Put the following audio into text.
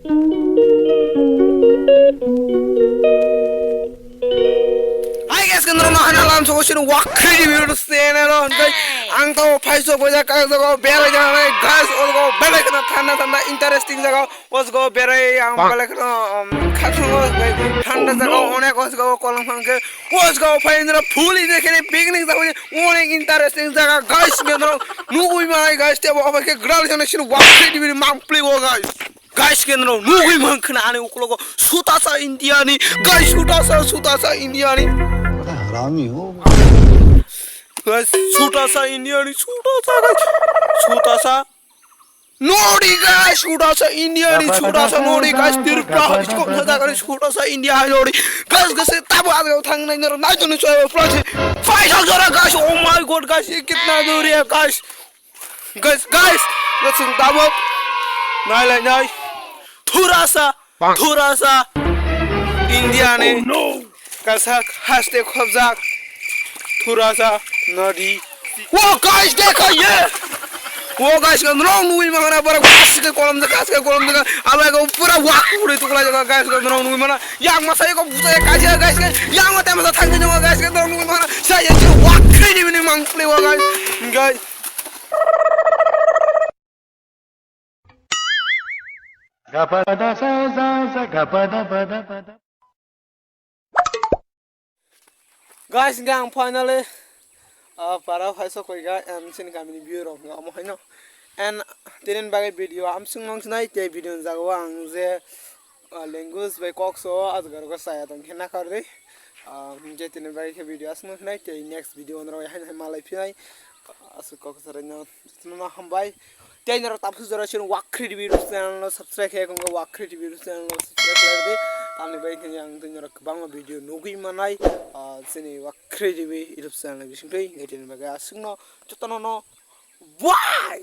Hai guys, kan rumah hana lam so sini wakri di biru stene lo, guys. Ang tau paiso ko jaka ko bere jana guys, or ko bere kana thanda interesting jaga, was go bere ang bere kana khatung guys, thanda jaga onek was go kolam phangke, was go paindra phuli dekhene picnic jaga onek interesting jaga guys, gendro nugui mai guys, te abo ke gral jana sini wakri di biru mampli go guys. Guys के अंदर नूगी मंखना आने उकलो को सूता सा India नी guys सूता सा India नी हरामी हो guys सूता सा इंडिया नी सूता सा नोडी guys सूता सा इंडिया नी सूता सा नोडी guys तिरपा इसको मजा करे सूता सा इंडिया है नोडी guys कैसे तब आ गए थंग नहीं नर नहीं तो नहीं सोए फ्लैश फाइट हो जरा guys oh my god guys ये कितना दूर है guys listen तब नहीं थोड़ा सा इंडिया ने कैसा हंसते खबजा थोड़ा सा नदी वो गाइस देखो ये वो गाइस का नॉन मूवी में हमारा बड़ा काश के कॉलम का अब एक पूरा वाक पूरे टुकड़ा जगह गाइस का नॉन मूवी में यांग मसाई को पूरा काश गाइस के यांग मत मत थक जाओ गाइस के नॉन मूवी में सही है वाक नहीं में मांग प्ले वो गाइस गपदा सा सा गपदा बदा बदा guys gang finally para phaisa koiga am sin kamini view rong am hoino and tinen bagai video am singong snai te video jago ang je language by kokso azgar ko saya tong khena kar dei je tinen bagai ke video asno snai te next video onro hai malai phinai asu kok saranya tino hambai te nero tapu jara sin wakri video channel subscribe ke ko wakri video channel subscribe kar dei tamni bagai ke yang tino bang video nugui manai sini wakri video channel bising dei ngai tinen bagai asno jotono no why